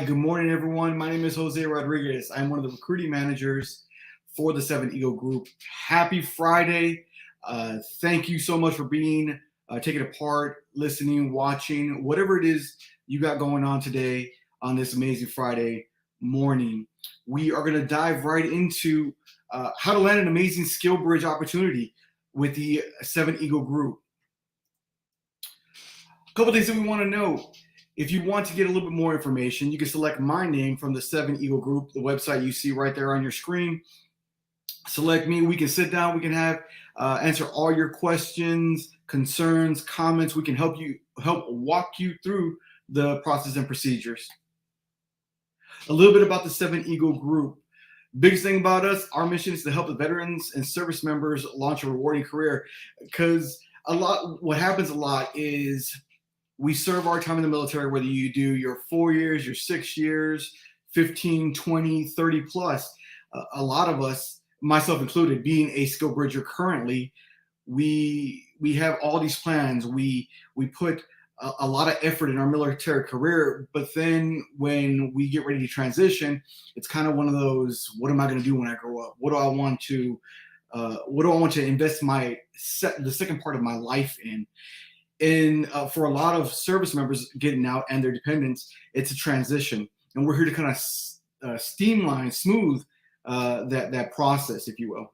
good morning, everyone. My name is Jose Rodriguez. I'm one of the recruiting managers for the 7 Eagle Group. Happy Friday. Thank you so much for being, taking a part, listening, watching, whatever it is you got going on today on this amazing Friday morning. We are going to dive right into how to land an amazing SkillBridge opportunity with the 7 Eagle Group. A couple things that we want to know. If you want to get a little bit more information, you can select my name from the 7 Eagle Group, the website you see right there on your screen. Select me. We can sit down. We can have answer all your questions, concerns, comments. We can help walk you through the process and procedures. A little bit about the 7 Eagle Group. Biggest thing about us, our mission is to help the veterans and service members launch a rewarding career. Because what happens a lot is we serve our time in the military, whether you do your 4 years, your 6 years, 15, 20, 30 plus. A lot of us, myself included, being a SkillBridger currently, we have all these plans. We put a lot of effort in our military career, but then when we get ready to transition, it's kind of one of those, what am I going to do when I grow up? What do I want to invest the second part of my life in? And for a lot of service members getting out and their dependents, it's a transition. And we're here to kind of smooth that process, if you will.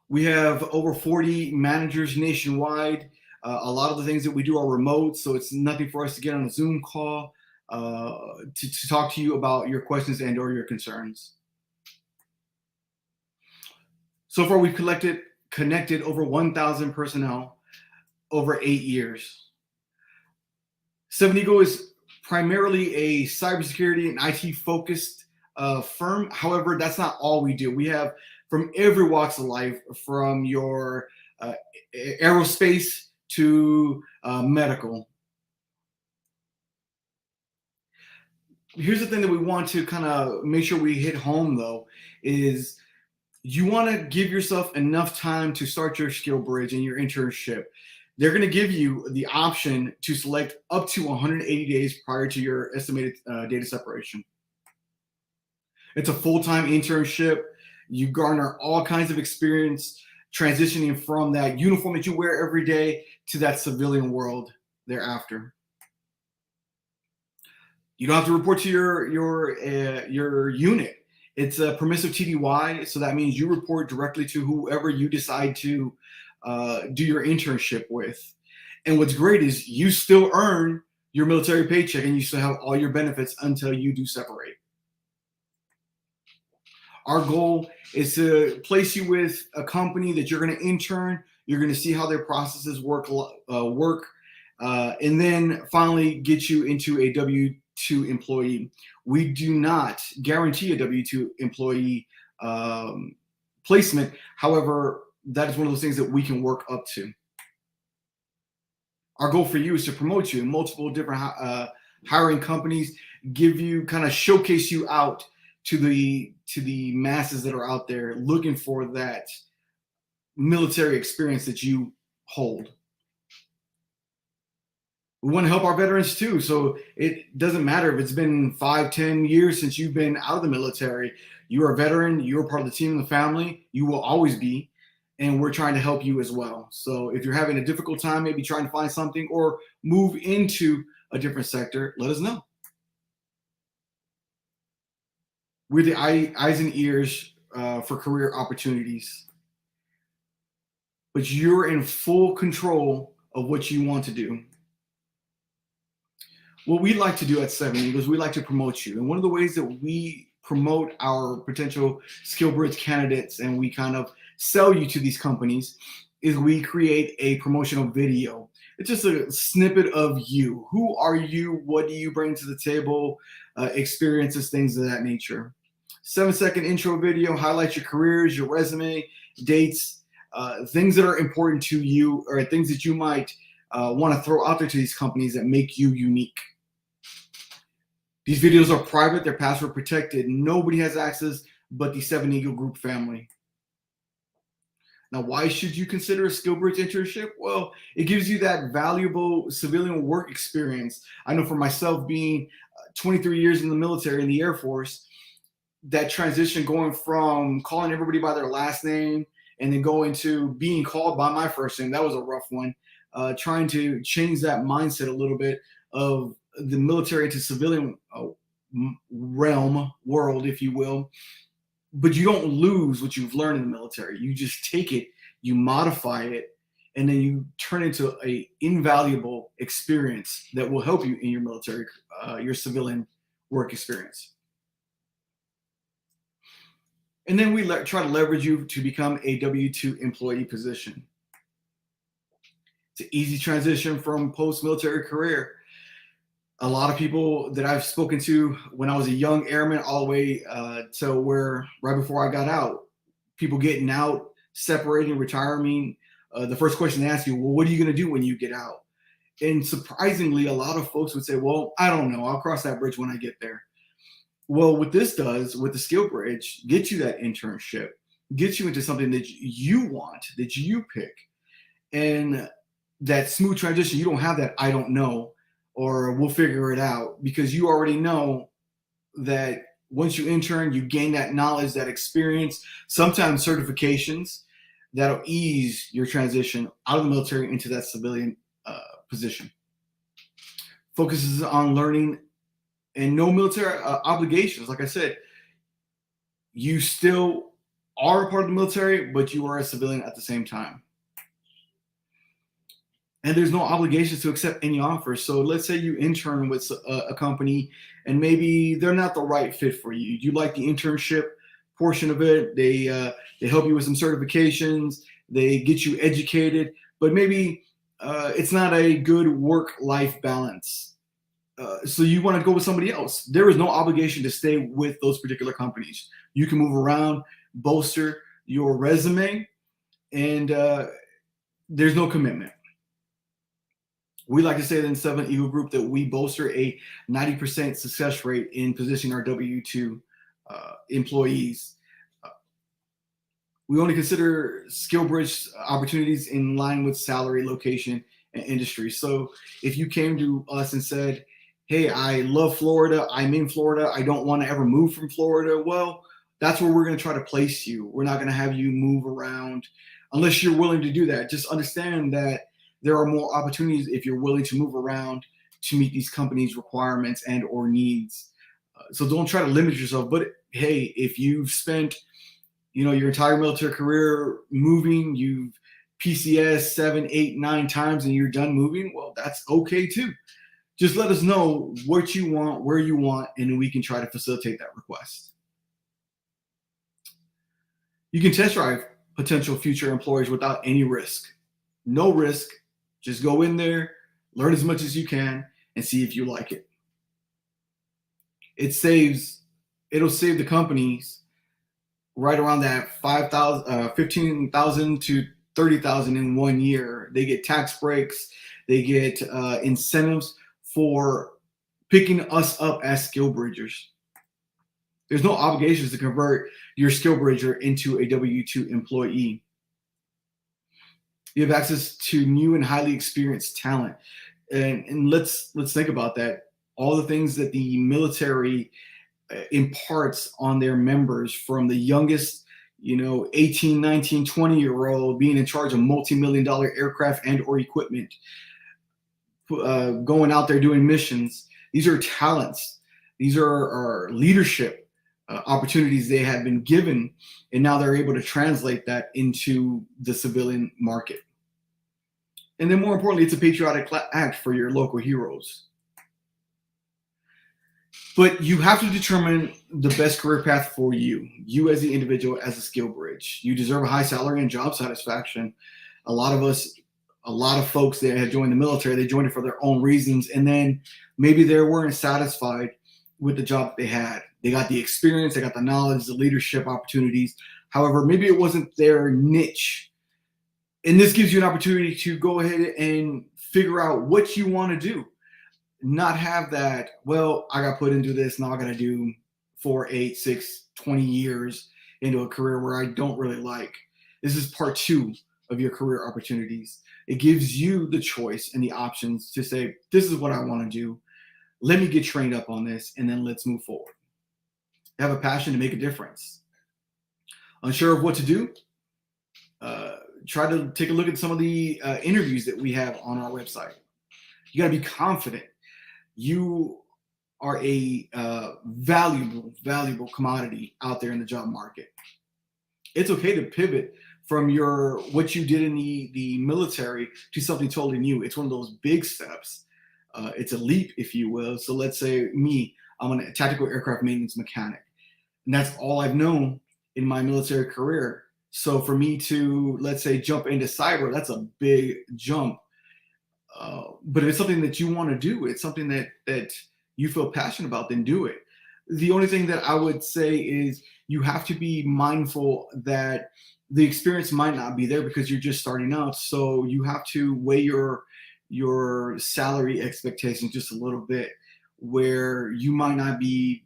We have over 40 managers nationwide. A lot of the things that we do are remote, so it's nothing for us to get on a Zoom call to talk to you about your questions and or your concerns. So far, we've connected over 1,000 personnel over 8 years. 7 Eagle is primarily a cybersecurity and IT focused firm. However, that's not all we do. We have from every walks of life, from your aerospace to medical. Here's the thing that we want to kind of make sure we hit home, though, is you want to give yourself enough time to start your SkillBridge and your internship. They're going to give you the option to select up to 180 days prior to your estimated data separation. It's a full-time internship. You garner all kinds of experience transitioning from that uniform that you wear every day to that civilian world thereafter. You don't have to report to your unit. It's a permissive TDY, so that means you report directly to whoever you decide to do your internship with. And what's great is you still earn your military paycheck and you still have all your benefits until you do separate. Our goal is to place you with a company that you're going to intern. You're going to see how their processes work, and then finally get you into a W-2 employee. We do not guarantee a W-2 employee placement. However, that is one of those things that we can work up to. Our goal for you is to promote you in multiple different hiring companies, showcase you out to the masses that are out there looking for that military experience that you hold. We want to help our veterans too. So it doesn't matter if it's been 5, 10 years since you've been out of the military. You're a veteran, you're part of the team and the family, you will always be. And we're trying to help you as well. So if you're having a difficult time, maybe trying to find something or move into a different sector, let us know. We're the eyes and ears for career opportunities. But you're in full control of what you want to do. What we like to do at 7 Eagles, we like to promote you. And one of the ways that we promote our potential SkillBridge candidates and we kind of sell you to these companies is we create a promotional video. It's just a snippet of you. Who are you? What do you bring to the table? Experiences, things of that nature. 7-second intro video highlights your careers, your resume, dates, things that are important to you or things that you might want to throw out there to these companies that make you unique. These videos are private, they're password protected. Nobody has access but the 7 Eagle Group family. Now, why should you consider a SkillBridge internship? Well, it gives you that valuable civilian work experience. I know for myself, being 23 years in the military, in the Air Force, that transition going from calling everybody by their last name and then going to being called by my first name, that was a rough one. Trying to change that mindset a little bit of the military to civilian world, if you will. But you don't lose what you've learned in the military. You just take it, you modify it, and then you turn into a invaluable experience that will help you in your military, your civilian work experience. And then we try to leverage you to become a W-2 employee position. It's an easy transition from post-military career. A lot of people that I've spoken to when I was a young airman all the way to where right before I got out, people getting out, separating, retiring, the first question they ask you, well, what are you going to do when you get out? And surprisingly, a lot of folks would say, well, I don't know. I'll cross that bridge when I get there. Well, what this does with the SkillBridge, get you that internship, gets you into something that you want, that you pick. And that smooth transition, you don't have that I don't know, or we'll figure it out, because you already know that once you intern, you gain that knowledge, that experience, sometimes certifications that'll ease your transition out of the military into that civilian position. Focuses on learning and no military obligations. Like I said, you still are a part of the military, but you are a civilian at the same time. And there's no obligations to accept any offers. So let's say you intern with a company and maybe they're not the right fit for you. You like the internship portion of it. They help you with some certifications. They get you educated, but maybe it's not a good work-life balance. So you want to go with somebody else. There is no obligation to stay with those particular companies. You can move around, bolster your resume, and there's no commitment. We like to say that in 7 Eagle Group that we bolster a 90% success rate in positioning our W-2 employees. We only consider SkillBridge opportunities in line with salary, location, and industry. So if you came to us and said, hey, I love Florida, I'm in Florida, I don't want to ever move from Florida, well, that's where we're going to try to place you. We're not going to have you move around unless you're willing to do that. Just understand that there are more opportunities if you're willing to move around to meet these companies' requirements and or needs. So don't try to limit yourself. But hey, if you've spent your entire military career moving, you've PCS 7, 8, 9 times and you're done moving, well, that's okay too. Just let us know what you want, where you want, and we can try to facilitate that request. You can test drive potential future employers without any risk. No risk. Just go in there, learn as much as you can, and see if you like it. It'll save the companies right around that $15,000 to $30,000 in 1 year. They get tax breaks. They get incentives for picking us up as SkillBridgers. There's no obligations to convert your SkillBridger into a W-2 employee. You have access to new and highly experienced talent. And let's think about that. All the things that the military imparts on their members, from the youngest, 18, 19, 20-year-old being in charge of multi-million-dollar aircraft and or equipment, going out there doing missions. These are talents. These are leadership opportunities they have been given, and now they're able to translate that into the civilian market. And then more importantly, it's a patriotic act for your local heroes. But you have to determine the best career path for you as the individual, as a SkillBridge. You deserve a high salary and job satisfaction. A lot of folks that had joined the military, they joined it for their own reasons, and then maybe they weren't satisfied with the job that they had. They got the experience, they got the knowledge, the leadership opportunities. However, maybe it wasn't their niche. And this gives you an opportunity to go ahead and figure out what you want to do. Not have that, well, I got put into this, now I got to do 4, 8, 6, 20 years into a career where I don't really like. This is part 2 of your career opportunities. It gives you the choice and the options to say, this is what I want to do. Let me get trained up on this, and then let's move forward. Have a passion to make a difference. Unsure of what to do? Try to take a look at some of the interviews that we have on our website. You got to be confident. You are a valuable commodity out there in the job market. It's okay to pivot from what you did in the military to something totally new. It's one of those big steps. It's a leap, if you will. So let's say I'm a tactical aircraft maintenance mechanic, and that's all I've known in my military career. So for me to, let's say, jump into cyber, that's a big jump. But if it's something that you want to do, it's something that you feel passionate about, then do it. The only thing that I would say is you have to be mindful that the experience might not be there because you're just starting out. So you have to weigh your salary expectations just a little bit, where you might not be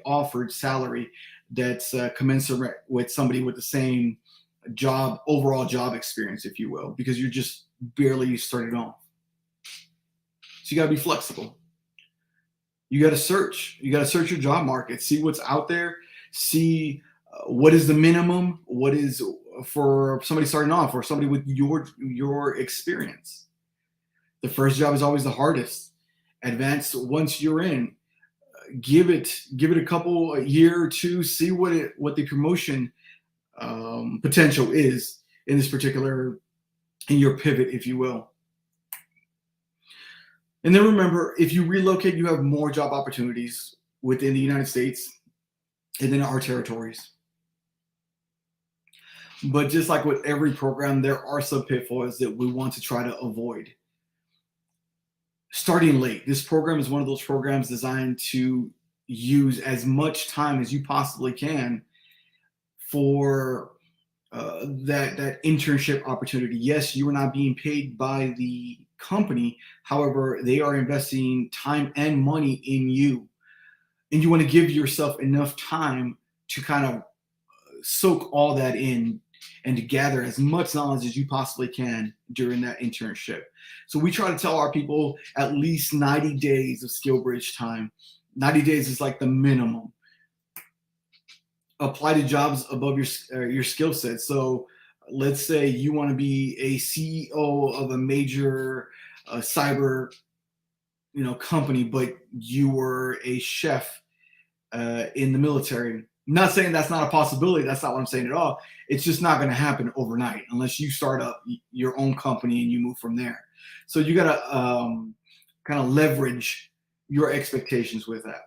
offered salary that's commensurate with somebody with the same overall job experience, if you will, because you're just barely started off. So you got to be flexible. You got to search. You got to search your job market, see what's out there, see what is the minimum, what is for somebody starting off or somebody with your experience. The first job is always the hardest. Advance once you're in. Give it a year or two, see what the promotion potential is in this particular, in your pivot, if you will. And then remember, if you relocate, you have more job opportunities within the United States and in our territories. But just like with every program, there are some pitfalls that we want to try to avoid. Starting late. This program is one of those programs designed to use as much time as you possibly can for that internship opportunity. Yes, you are not being paid by the company. However, they are investing time and money in you. And you want to give yourself enough time to kind of soak all that in and to gather as much knowledge as you possibly can during that internship. So we try to tell our people at least 90 days of SkillBridge time. 90 days is like the minimum. Apply to jobs above your skill set. So let's say you want to be a CEO of a major cyber company, but you were a chef in the military. I'm not saying that's not a possibility. That's not what I'm saying at all. It's just not going to happen overnight unless you start up your own company and you move from there. So you got to kind of leverage your expectations with that.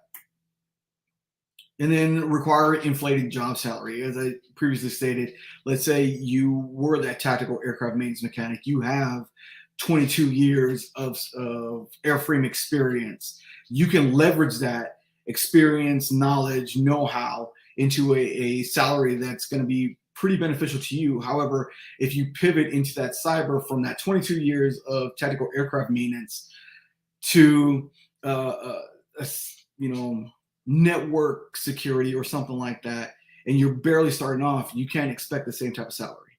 And then require inflated job salary. As I previously stated, let's say you were that tactical aircraft maintenance mechanic. You have 22 years of airframe experience. You can leverage that experience, knowledge, know-how into a salary that's going to be pretty beneficial to you. However, if you pivot into that cyber from that 22 years of tactical aircraft maintenance to network security or something like that, and you're barely starting off, you can't expect the same type of salary.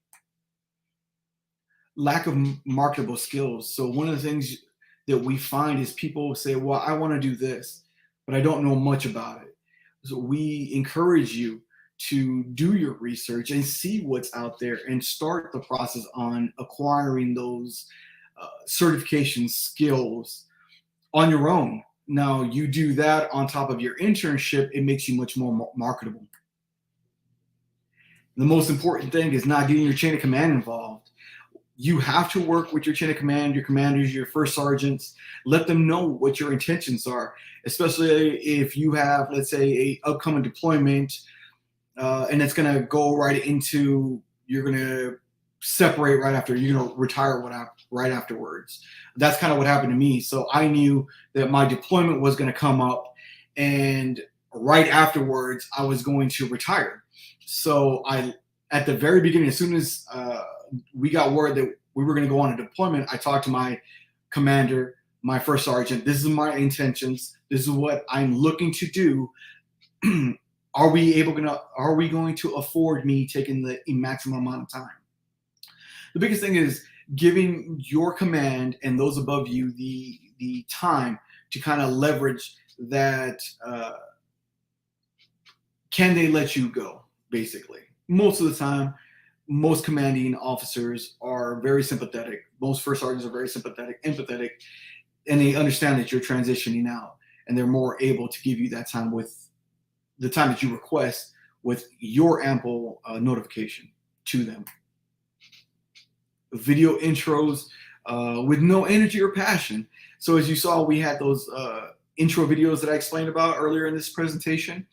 Lack of marketable skills. So one of the things that we find is people say, well, I want to do this, but I don't know much about it. So we encourage you to do your research and see what's out there and start the process on acquiring those certification skills on your own. Now, you do that on top of your internship, it makes you much more marketable. The most important thing is not getting your chain of command involved. You have to work with your chain of command, your commanders, your first sergeants. Let them know what your intentions are, especially if you have, let's say, a upcoming deployment, and it's going to go right into, you're going to separate right after, you're going to retire right afterwards. That's kind of what happened to me. So I knew that my deployment was going to come up, and right afterwards, I was going to retire. So at the very beginning, as soon as we got word that we were going to go on a deployment, I talked to my commander, my first sergeant. This is my intentions. This is what I'm looking to do. Are we going to afford me taking the maximum amount of time? The biggest thing is giving your command and those above you the time to kind of leverage that. Can they let you go? Basically, most of the time, most commanding officers are very sympathetic. Most first sergeants are very sympathetic, empathetic, and they understand that you're transitioning out, and they're more able to give you that time with the time that you request with your ample notification to them. Video intros with no energy or passion. So as you saw, we had those intro videos that I explained about earlier in this presentation.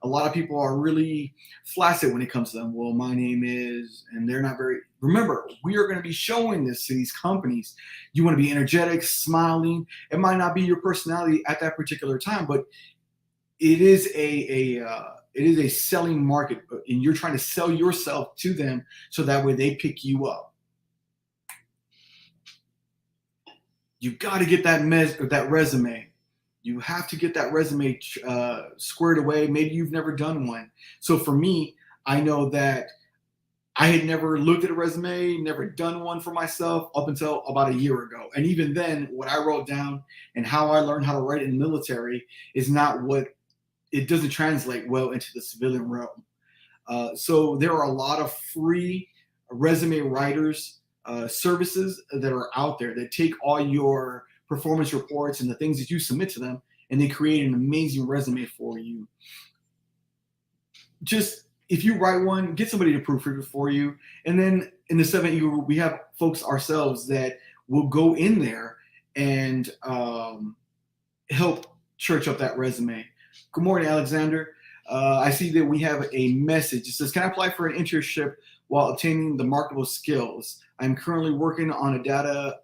A lot of people are really flaccid when it comes to them. Well, my name is, and they're not very, remember, we are going to be showing this to these companies. You want to be energetic, smiling. It might not be your personality at that particular time, but it is a selling market, and you're trying to sell yourself to them so that way they pick you up. You got to get that resume. You have to get that resume squared away. Maybe you've never done one. So for me, I know that I had never looked at a resume, never done one for myself up until about a year ago. And even then, what I wrote down and how I learned how to write in the military is not what, it doesn't translate well into the civilian realm. So there are a lot of free resume writers services that are out there that take all your performance reports and the things that you submit to them, and they create an amazing resume for you. Just, if you write one, get somebody to proofread it for you. And then in the 7 group, we have folks ourselves that will go in there and help church up that resume. Good morning, Alexander. I see that we have a message. It says, can I apply for an internship while obtaining the marketable skills? I'm currently working on a data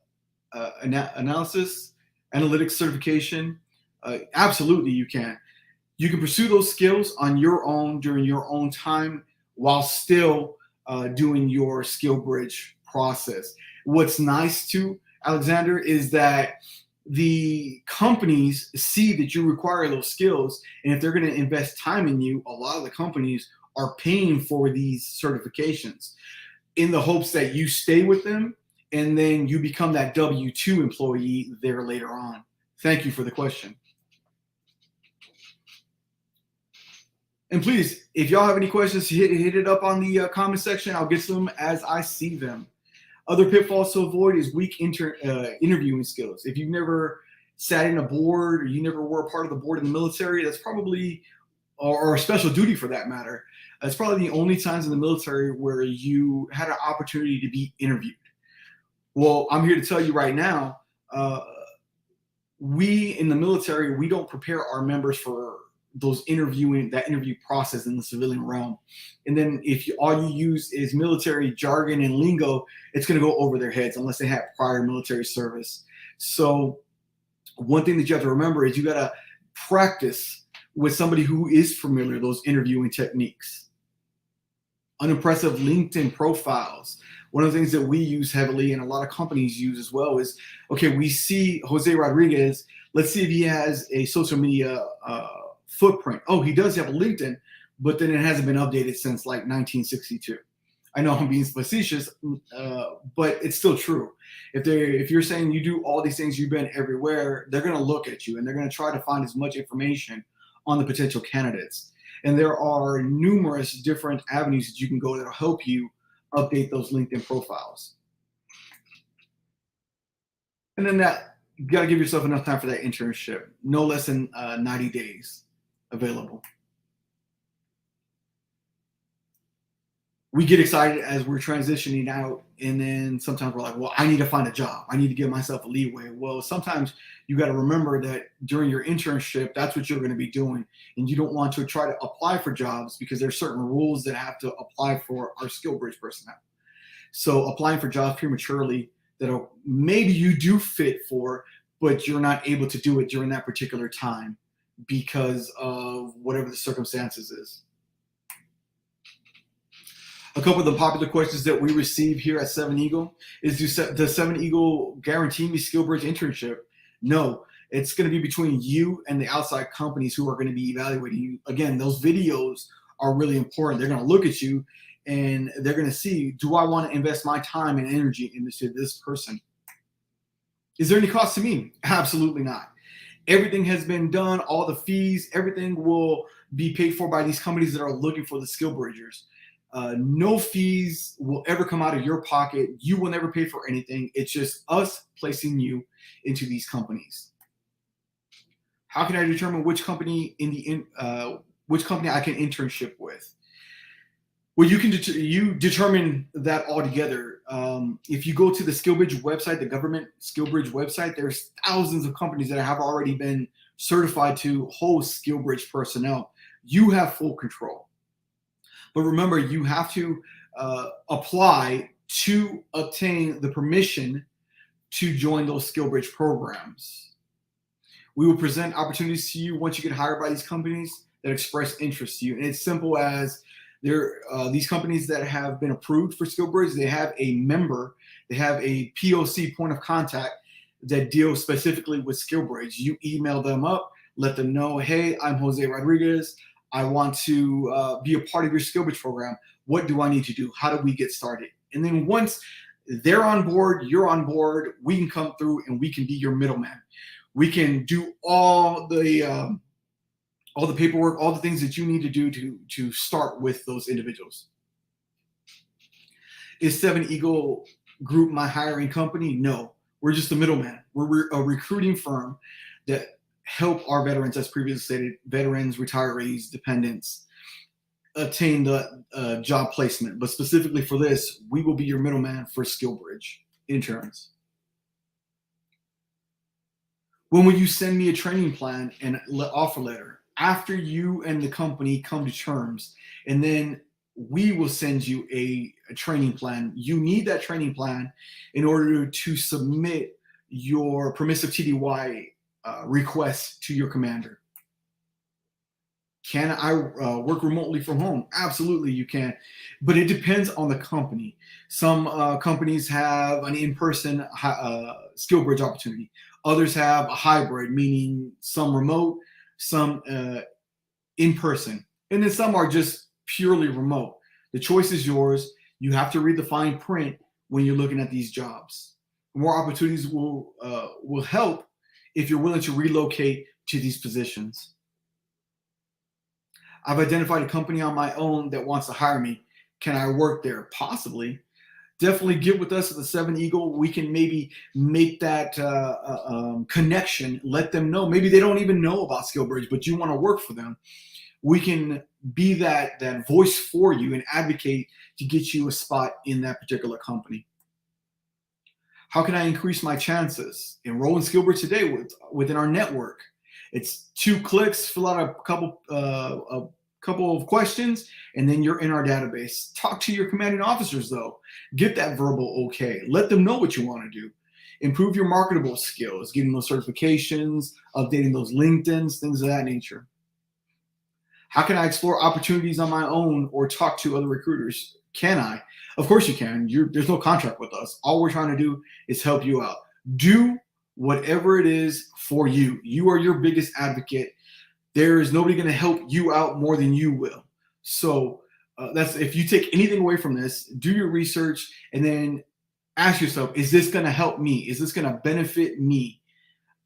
analysis, analytics certification. Absolutely, you can. You can pursue those skills on your own during your own time while still doing your SkillBridge process. What's nice too, Alexander, is that the companies see that you require those skills, and if they're going to invest time in you, a lot of the companies are paying for these certifications in the hopes that you stay with them and then you become that W-2 employee there later on. Thank you for the question. And please, if y'all have any questions, hit it up on the comment section. I'll get to them as I see them. Other pitfalls to avoid is weak interviewing skills. If you've never sat in a board or you never were a part of the board in the military, that's probably, or a special duty for that matter, that's probably the only times in the military where you had an opportunity to be interviewed. Well, I'm here to tell you right now, we in the military, we don't prepare our members for that interview process in the civilian realm. And then if all you use is military jargon and lingo, it's going to go over their heads unless they have prior military service. So one thing that you have to remember is you got to practice with somebody who is familiar with those interviewing techniques. Unimpressive LinkedIn profiles. One of the things that we use heavily and a lot of companies use as well is, okay, we see Jose Rodriguez. Let's see if he has a social media footprint. Oh, he does have a LinkedIn, but then it hasn't been updated since like 1962. I know I'm being facetious, but it's still true. If you're saying you do all these things, you've been everywhere, they're going to look at you and they're going to try to find as much information on the potential candidates. And there are numerous different avenues that you can go that'll help you update those LinkedIn profiles. And then you got to give yourself enough time for that internship. No less than 90 days available. We get excited as we're transitioning out, and then sometimes we're like, well, I need to find a job. I need to give myself a leeway. Well, sometimes you got to remember that during your internship, that's what you're going to be doing. And you don't want to try to apply for jobs because there's certain rules that have to apply for our SkillBridge personnel. So applying for jobs prematurely that maybe you do fit for, but you're not able to do it during that particular time because of whatever the circumstances is. A couple of the popular questions that we receive here at 7 Eagle is, does 7 Eagle guarantee me SkillBridge internship? No, it's going to be between you and the outside companies who are going to be evaluating you. Again, those videos are really important. They're going to look at you and they're going to see, do I want to invest my time and energy into this person? Is there any cost to me? Absolutely not. Everything has been done, all the fees, everything will be paid for by these companies that are looking for the skill bridgers. No fees will ever come out of your pocket. You will never pay for anything. It's just us placing you into these companies. How can I determine which company which company I can internship with? Well, you determine that altogether. If you go to the SkillBridge website, the government SkillBridge website, there's thousands of companies that have already been certified to host SkillBridge personnel. You have full control. But remember, you have to apply to obtain the permission to join those SkillBridge programs. We will present opportunities to you once you get hired by these companies that express interest to you. And it's simple as these companies that have been approved for SkillBridge, they have a member, they have a POC, point of contact, that deals specifically with SkillBridge. You email them up, let them know, hey, I'm Jose Rodriguez. I want to be a part of your SkillBridge program. What do I need to do? How do we get started? And then once they're on board, you're on board, we can come through and we can be your middleman. We can do all the paperwork, all the things that you need to do to start with those individuals. Is 7 Eagle Group my hiring company? No, we're just a middleman. We're a recruiting firm that help our veterans, as previously stated, veterans, retirees, dependents, attain the job placement. But specifically for this, we will be your middleman for SkillBridge interns. When will you send me a training plan and offer letter? After you and the company come to terms, and then we will send you a training plan. You need that training plan in order to submit your permissive TDY request to your commander. Can I work remotely from home? Absolutely, you can. But it depends on the company. Some companies have an in-person SkillBridge opportunity. Others have a hybrid, meaning some remote, some in-person. And then some are just purely remote. The choice is yours. You have to read the fine print when you're looking at these jobs. More opportunities will help if you're willing to relocate to these positions. I've identified a company on my own that wants to hire me. Can I work there? Possibly. Definitely get with us at the 7 Eagle. We can maybe make that connection, let them know. Maybe they don't even know about SkillBridge, but you want to work for them. We can be that voice for you and advocate to get you a spot in that particular company. How can I increase my chances? Enroll in SkillBridge today within our network. It's 2 clicks, fill out a couple of questions, and then you're in our database. Talk to your commanding officers, though. Get that verbal okay. Let them know what you want to do. Improve your marketable skills, getting those certifications, updating those LinkedIns, things of that nature. How can I explore opportunities on my own or talk to other recruiters? Can I? Of course you can. There's no contract with us. All we're trying to do is help you out. Do whatever it is for you. You are your biggest advocate. There is nobody going to help you out more than you will. So that's, if you take anything away from this, do your research and then ask yourself, is this going to help me? Is this going to benefit me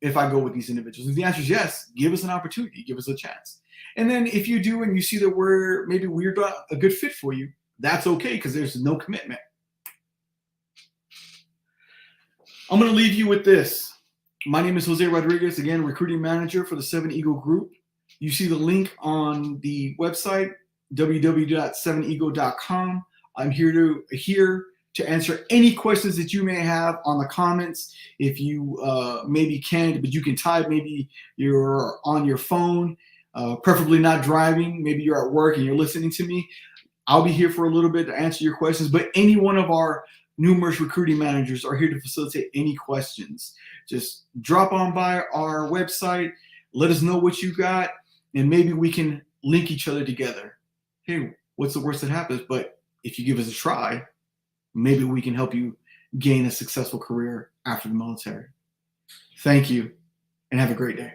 if I go with these individuals? If the answer is yes, give us an opportunity, give us a chance. And then if you do and you see that we're not a good fit for you, that's okay, because there's no commitment. I'm going to leave you with this. My name is Jose Rodriguez, again, recruiting manager for the 7 Eagle Group. You see the link on the website, www.7eagle.com. I'm here to answer any questions that you may have on the comments. If you maybe can't, but you can type, maybe you're on your phone, preferably not driving. Maybe you're at work and you're listening to me. I'll be here for a little bit to answer your questions, but any one of our numerous recruiting managers are here to facilitate any questions. Just drop on by our website, let us know what you got, and maybe we can link each other together. Hey, what's the worst that happens? But if you give us a try, maybe we can help you gain a successful career after the military. Thank you, and have a great day.